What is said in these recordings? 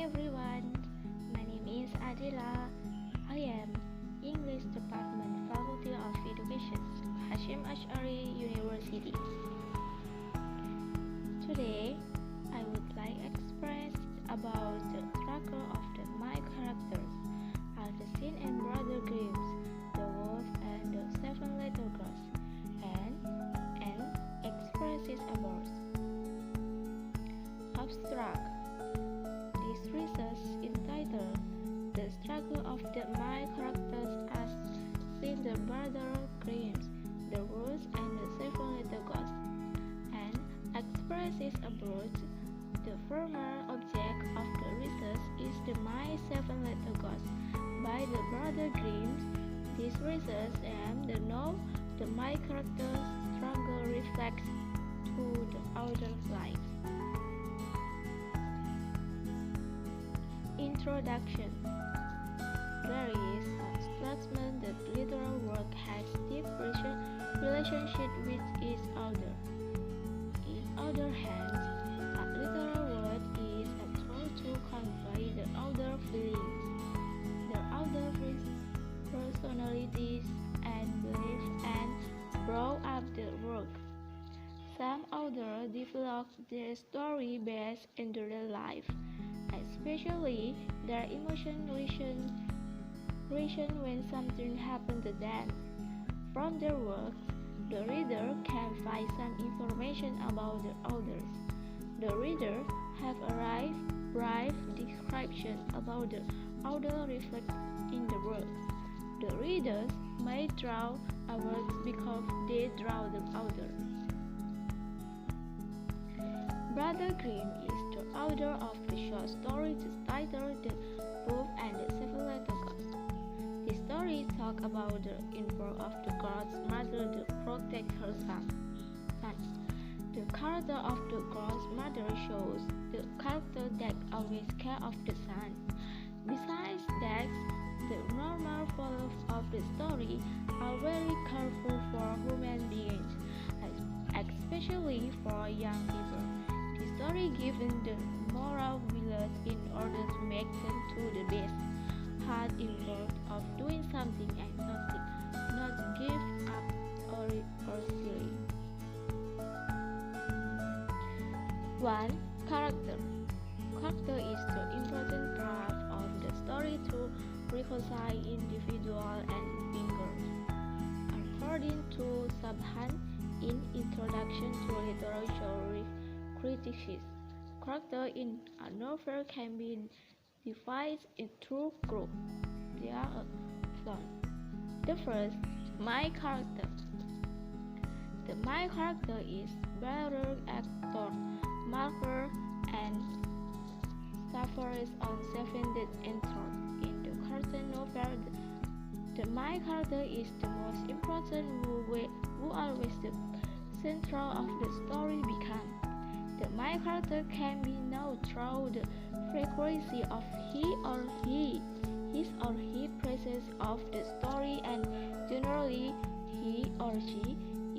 everyone, my name is Adeela. I am English Department Faculty of Education, Hashim Ash'ari University. Today, I would like to express about the struggle of the my characters, Augustina and Brother Grimm's, the wolf and the seven little girls, and expresses about abstract. This research entitled "The Struggle of the My Characters as seen the Brother Grimm's, the wolf and the seven little girls," and expresses about the former object of the research is the My Seven Little Ghosts by the Brother Grimm's. This research aims to know the my character's struggle reflects to the author's life. Introduction. There is a statement that literal work has deep relationship with its author. In other hands, a literal word is a tool to convey the author's feelings, the author's personalities and beliefs, and draw up the work. Some authors develop their story based on their life, especially their emotion reaction when something happens to them. From their works, the reader can find some information about the authors. The reader have a brief description about the author reflected in the work. The readers may draw a work because they draw the author. Brother Grimm is the author of the short story titled "The Wolf and the Seven Little Ghosts." The story talks about the effort of the god's mother to protect her son. The character of the god's mother shows the character that always cares of the son. Besides that, the normal followers of the story are very careful for human beings, especially for young people. The story gives the moral village in order to make them to the best, hard involved of doing something and not give up or silly. 1. Character. Character is the important part of the story to reconcile individual and figures. According to Subhan in Introduction to Literature Criticism, character in a novel can be divided into two groups. They are found. The first, my character. The my character is bearer, actor, marker, and suffers on 7th entered. In the cartoon novel, the my character is the most important who always the central of the story become. The my character can be known through the frequency of his or her presence of the story, and generally he or she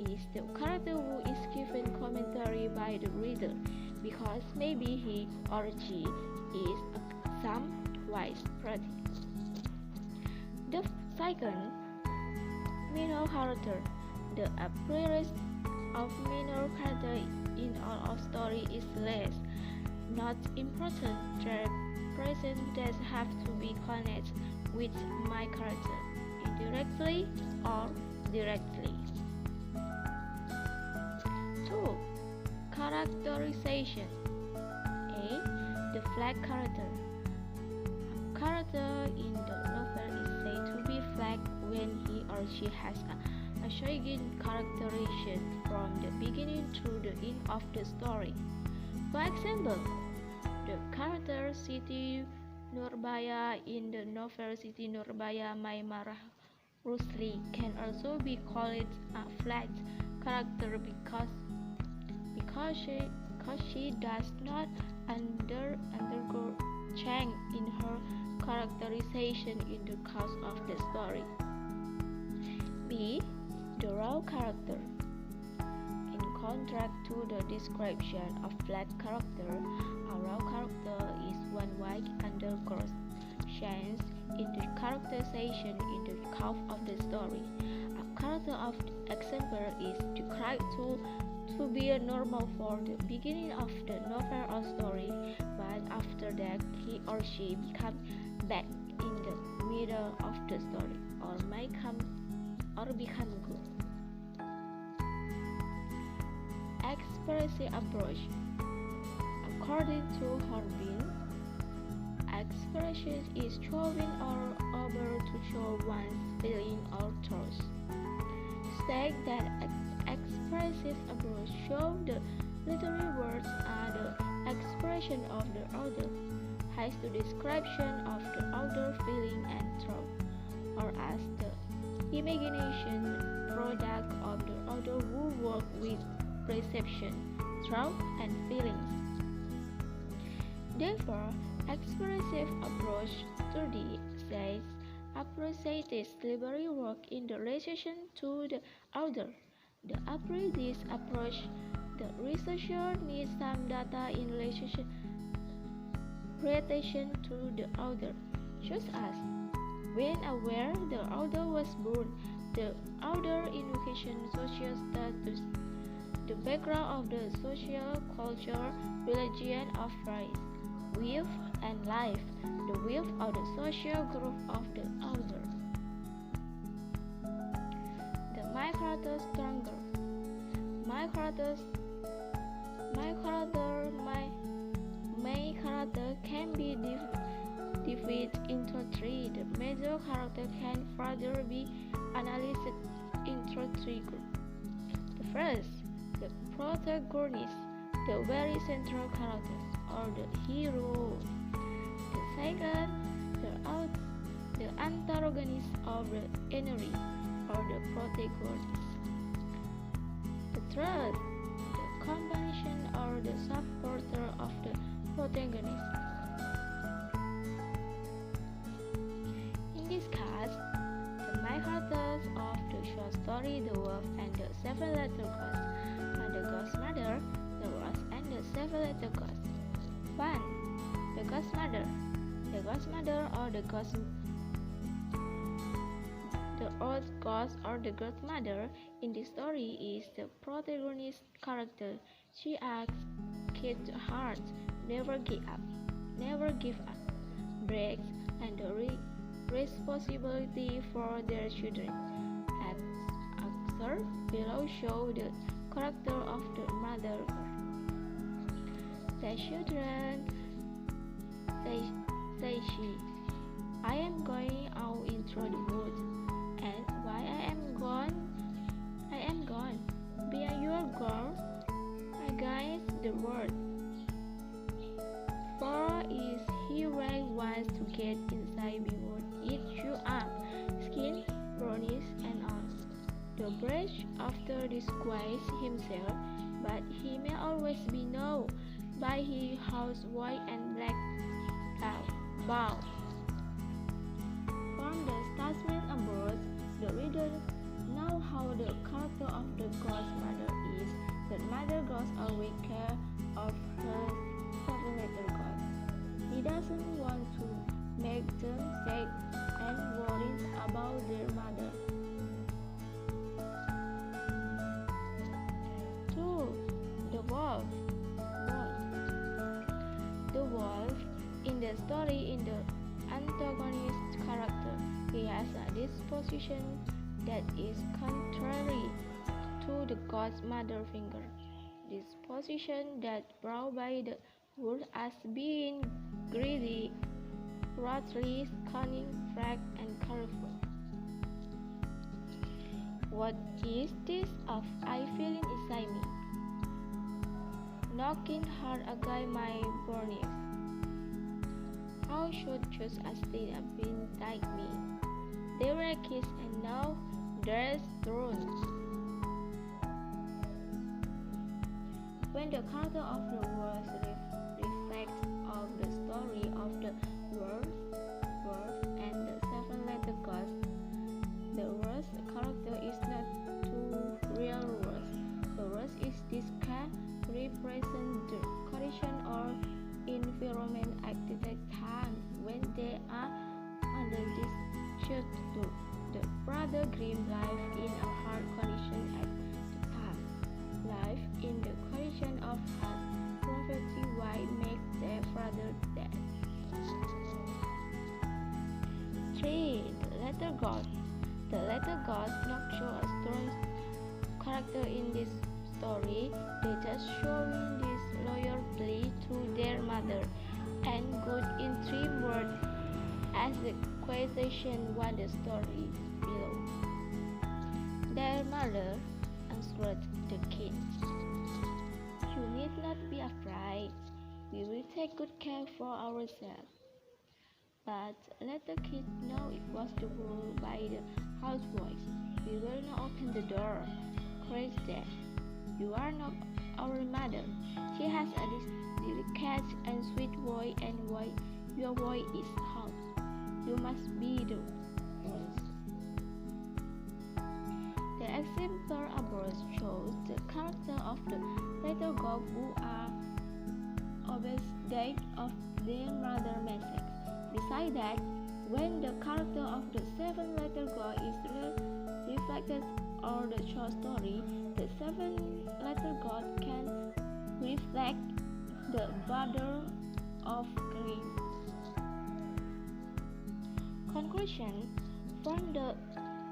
is the character who is given commentary by the reader, because maybe he or she is some wise pretty. The second, minor character. The appearance of minor character in all of story is less, not important. Their presence does have to be connected with my character, indirectly or directly. 2. Characterization. A. The flag character. A character in the novel is said to be flag when he or she has a striking characterization from the beginning to the end of the story. For example, the character Siti Nurbaya in the novel Siti Nurbaya Maimarah Rusli can also be called a flat character because she does not undergo change in her characterization in the course of the story. B. The raw character. In contrast to the description of black character, a raw character is one white undergoes change in the characterization in the curve of the story. A character of example is described to be a normal for the beginning of the novel or story, but after that he or she becomes bad in the middle of the story, or become good. Expressive approach. According to Harbin, expression is showing or over to show one's feeling or thoughts. State that expressive approach shows the literary words are the expression of the author, has the description of the author feeling and thought, or as the imagination product of the author who work with perception, thought, and feelings. Therefore, expressive approach study says appreciates literary work in the relation to the author. To apply this approach, the researcher needs some data in relation to the author, such as when and where the author was born, the author education, social status, the background of the social culture, religion of race, wealth and life, the wealth of the social group of the author. The my character stronger. My character can be divided into three. The major character can further be analyzed into three groups. The first, the protagonist, the very central character, or the hero. The second, the antagonist of the enemy, or the protagonist. The third, the combination or the supporter of the protagonist. In this case, the main characters of the short story The Wolf and the Seven-Letter Ghost are the Ghost Mother, the Rose, and the Seven-Letter Ghost. 1. The Ghost Mother. The Ghost Mother or the Ghost The old ghost or the Ghost Mother in the story is the protagonist character. She asks kids hard, never give up, breaks, and the responsibility for their children. Actors below show the character of the mother. The children say she, I am going out into the woods, and while I am gone, be your girl, against the world. 4 is he really wants to get inside before it chew up, skin, brownies, and all. The brush after disguise himself, but he may always be known by his house white and black bow. From the statement above, the reader know how the character of the ghost mother is. The mother goes always care of her seven-letter ghost. He doesn't want to make them sad and worried about their mother. 2. The wolf. The wolf in the story is the antagonist character. He has a disposition that is contrary to the ghost mother finger. Disposition that brought by the wolf as being greedy, wrathful, cunning, frank, and careful. What is this of I feeling inside me? Knocking hard against my burnings. How should choose a state have been like me? They were kissed and now there's thrones. When the character of the world reflects of the story of the world and the seven-letter ghost, the worst character is not two real words. The worst is This can represent the condition or environment at the time when they are under this shelter. The brother Grimm lived in a hard condition at the time. Life in the condition of hard poverty while make their father dead. 3. The Letter God. The Letter God not show a strong character in this story. They just showing this loyalty to their mother and good in 3 words as the quotation one the story below. Their mother answered the king, "You need not be afraid. We will take good care for ourselves." But let the kid know it was the rule by the housewife. "We will not open the door," cried Dad. "You are not our mother. She has a delicate and sweet voice, and your voice is hoarse. You must be the first." The exemplar above shows the character of the little girls who are obedient of their mother's message. Besides that, when the character of the 7 little girls is reflected on the short story, the 7 little girls can reflect the brother of Grimm. Conclusion. From the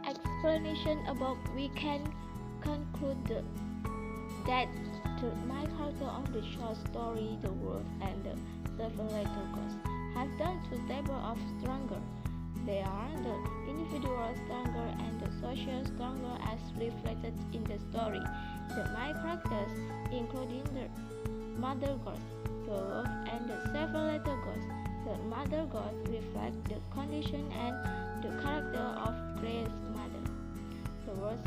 explanation above, we can conclude that the main character of the short story, the world, and the 7 little girls have done 2 types of stronger. They are the individual stronger and the social stronger as reflected in the story. The main characters, including the mother god, the wolf, and the 7 little girls. The mother god reflects the condition and the character of Grace's mother. The wolf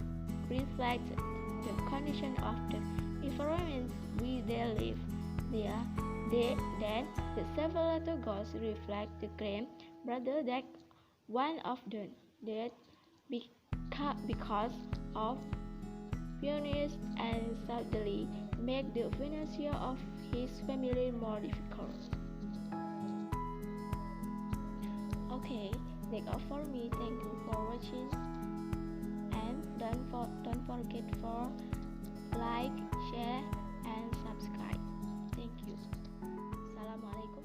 reflects the condition of the environment where they live. Then the 7 little girls reflect the Grimm brother that one of them died because of illness and sadly make the financial of his family more difficult. Okay, that's all for me. Thank you for watching, and don't forget for like, share, and subscribe. Thank you. Assalamualaikum